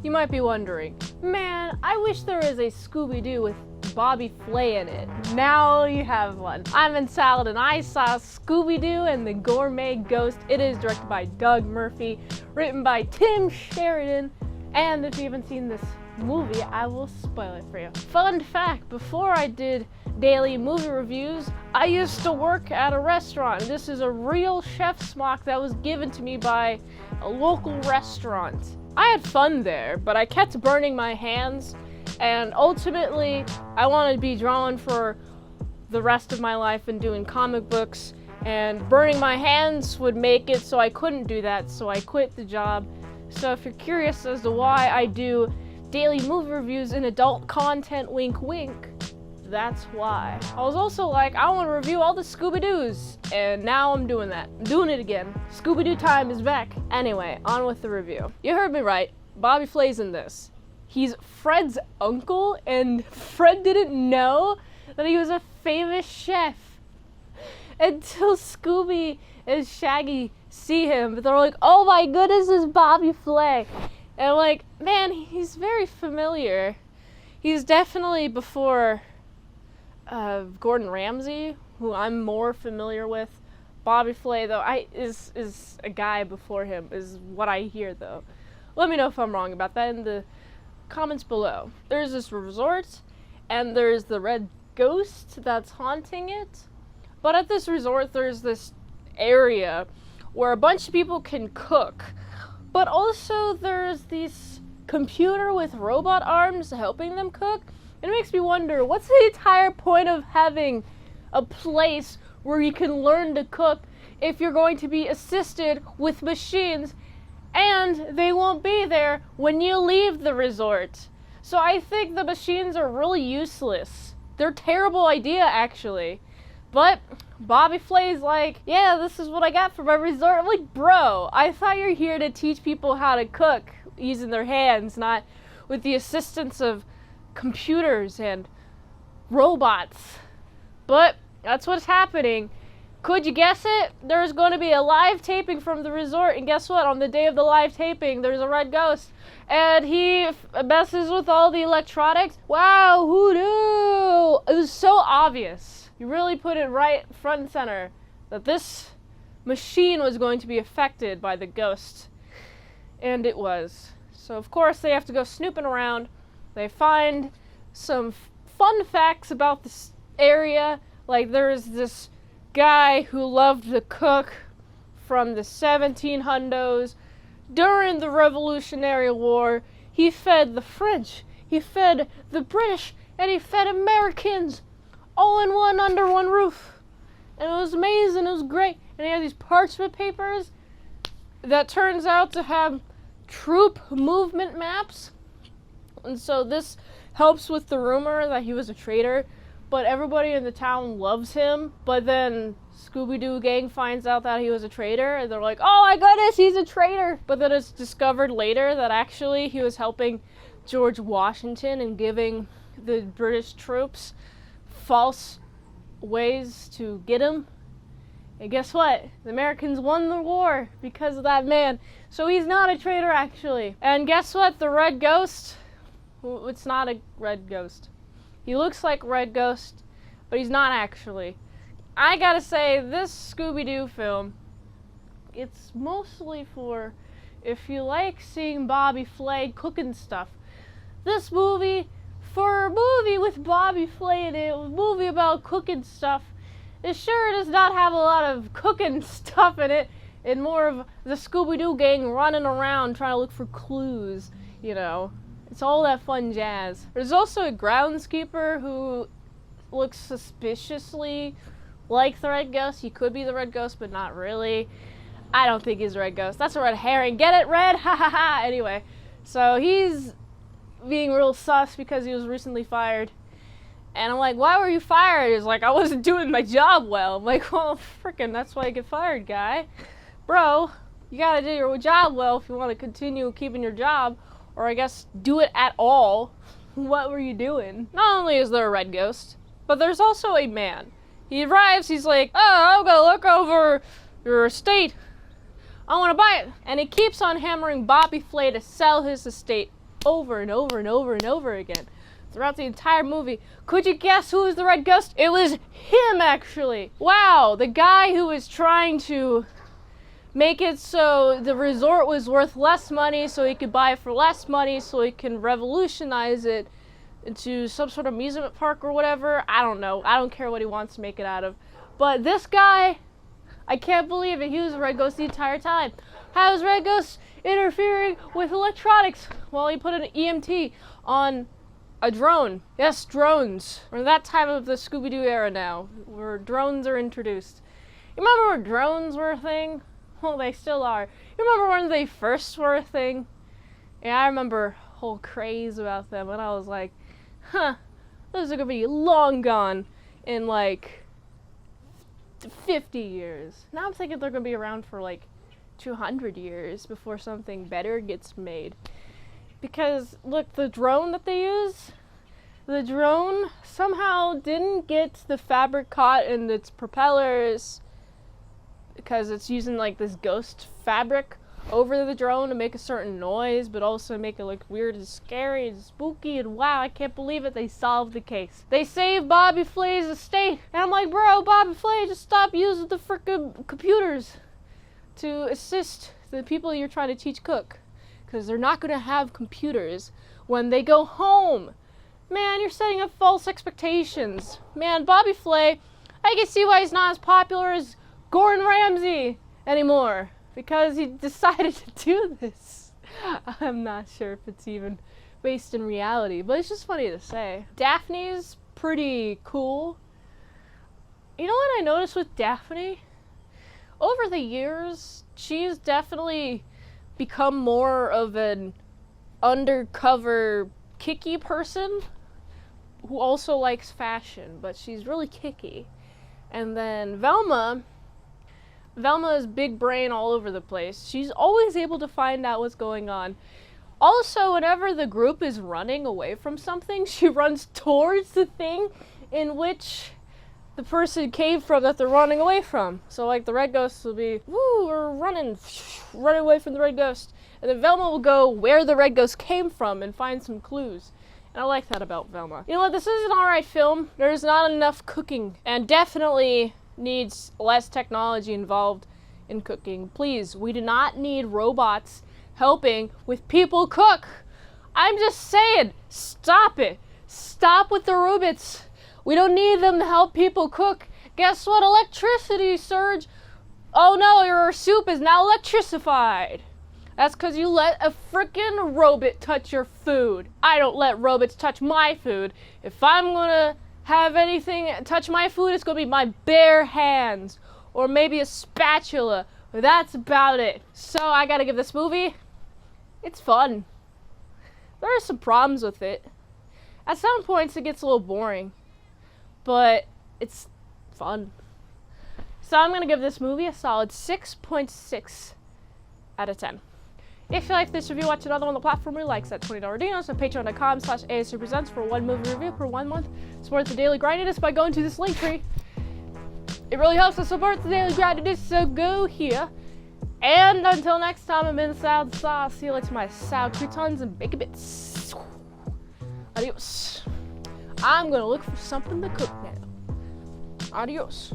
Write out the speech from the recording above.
You might be wondering, man, I wish there was a Scooby-Doo with Bobby Flay in it. Now you have one. I'm in Salad and I saw Scooby-Doo and the Gourmet Ghost. It is directed by Doug Murphy, written by Tim Sheridan, and if you haven't seen this movie, I will spoil it for you. Fun fact, before I did daily movie reviews, I used to work at a restaurant. This is a real chef's smock that was given to me by a local restaurant. I had fun there, but I kept burning my hands, and ultimately I wanted to be drawn for the rest of my life and doing comic books, and burning my hands would make it so I couldn't do that, so I quit the job. So if you're curious as to why I do daily movie reviews and adult content, wink wink, that's why. I was also like, I want to review all the Scooby-Doos, and now I'm doing that. I'm doing it again. Scooby-Doo time is back. Anyway, on with the review. You heard me right. Bobby Flay's in this. He's Fred's uncle, and Fred didn't know that he was a famous chef until Scooby and Shaggy see him. But they're like, oh my goodness, this is Bobby Flay. And I'm like, man, he's very familiar. He's definitely before Gordon Ramsay, who I'm more familiar with. Bobby Flay, though, is a guy before him, is what I hear, though. Let me know if I'm wrong about that in the comments below. There's this resort, and there's the red ghost that's haunting it. But at this resort, there's this area where a bunch of people can cook. But also, there's this computer with robot arms helping them cook. It makes me wonder, what's the entire point of having a place where you can learn to cook if you're going to be assisted with machines and they won't be there when you leave the resort? So I think the machines are really useless. They're a terrible idea, actually. But Bobby Flay's like, yeah, this is what I got for my resort. I'm like, bro, I thought you're here to teach people how to cook using their hands, not with the assistance of computers and robots. But that's what's happening. Could you guess it? There's going to be a live taping from the resort, and guess what? On the day of the live taping, there's a red ghost, and he messes with all the electronics. Wow, who knew? It was so obvious. You really put it right front and center that this machine was going to be affected by the ghost, and it was. So of course they have to go snooping around. They find some fun facts about this area, like there's this guy who loved to cook from the 1700s. During the Revolutionary War, he fed the French, he fed the British, and he fed Americans, all in one, under one roof. And it was amazing, it was great. And he had these parchment papers that turns out to have troop movement maps. And so this helps with the rumor that he was a traitor, but everybody in the town loves him. But then Scooby-Doo gang finds out that he was a traitor, and they're like, oh my goodness, he's a traitor. But then it's discovered later that actually he was helping George Washington and giving the British troops false ways to get him. And guess what? The Americans won the war because of that man. So he's not a traitor, actually. And guess what? The red ghost, it's not a red ghost. He looks like a red ghost, but he's not actually. I gotta say, this Scooby-Doo film, it's mostly for if you like seeing Bobby Flay cooking stuff. This movie, for a movie with Bobby Flay in it, a movie about cooking stuff, it sure does not have a lot of cooking stuff in it, and more of the Scooby-Doo gang running around trying to look for clues, you know. It's all that fun jazz. There's also a groundskeeper who looks suspiciously like the red ghost. He could be the red ghost, but not really. I don't think he's the red ghost. That's a red herring. Get it, red? Ha ha ha. Anyway, so he's being real sus because he was recently fired. And I'm like, why were you fired? He's like, I wasn't doing my job well. I'm like, well, frickin', that's why I get fired, guy. Bro, you gotta do your job well if you want to continue keeping your job, or I guess do it at all. What were you doing? Not only is there a red ghost, but there's also a man. He arrives, he's like, oh, I'm gonna look over your estate. I want to buy it. And he keeps on hammering Bobby Flay to sell his estate. over and over and over and over again throughout the entire movie. Could you guess who was the red ghost? It was him, actually. Wow, the guy who was trying to make it so the resort was worth less money so he could buy it for less money so he can revolutionize it into some sort of amusement park or whatever. I don't know. I don't care what he wants to make it out of. But this guy, I can't believe it. He was a red ghost the entire time. How is red ghost interfering with electronics? Well, he put an EMT on a drone. Yes, drones. We're in that time of the Scooby-Doo era now, where drones are introduced. You remember when drones were a thing? Well, they still are. You remember when they first were a thing? Yeah, I remember a whole craze about them, and I was like, huh, those are gonna be long gone in like 50 years. Now I'm thinking they're gonna be around for like 200 years before something better gets made. Because, look, the drone that they use, the drone somehow didn't get the fabric caught in its propellers because it's using like this ghost fabric over the drone to make a certain noise, but also make it look weird and scary and spooky, and wow, I can't believe it, they solved the case. They saved Bobby Flay's estate, and I'm like, bro, Bobby Flay, just stop using the frickin' computers to assist the people you're trying to teach cook. Because they're not going to have computers when they go home. Man, you're setting up false expectations. Man, Bobby Flay, I can see why he's not as popular as Gordon Ramsay anymore. Because he decided to do this. I'm not sure if it's even based in reality, but it's just funny to say. Daphne's pretty cool. You know what I noticed with Daphne? Over the years, she's definitely become more of an undercover kicky person who also likes fashion, but she's really kicky. And then Velma is big brain all over the place. She's always able to find out what's going on. Also, whenever the group is running away from something, she runs towards the thing in which the person came from that they're running away from. So like the red ghost will be, woo, we're running away from the red ghost. And then Velma will go where the red ghost came from and find some clues. And I like that about Velma. You know what, this is an alright film. There's not enough cooking, and definitely needs less technology involved in cooking. Please, we do not need robots helping with people cook. I'm just saying, stop it. Stop with the robots. We don't need them to help people cook. Guess what? Electricity surge. Oh no, your soup is now electrified. That's because you let a frickin' robot touch your food. I don't let robots touch my food. If I'm gonna have anything touch my food, it's gonna be my bare hands. Or maybe a spatula. That's about it. So I gotta give this movie, it's fun. There are some problems with it. At some points it gets a little boring, but it's fun. So I'm gonna give this movie a solid 6.6 out of 10. If you like this review, watch another one on the platform you like. Set $20 dinos on patreon.com/ASEPresents for 1 movie review per 1 month. Support the daily grindiness by going to this link tree. It really helps to support the daily grindiness, so go here. And until next time, I'm in Salad Saw. See you later, my sour croutons and bacon bits. Adios. I'm gonna look for something to cook now. Adios.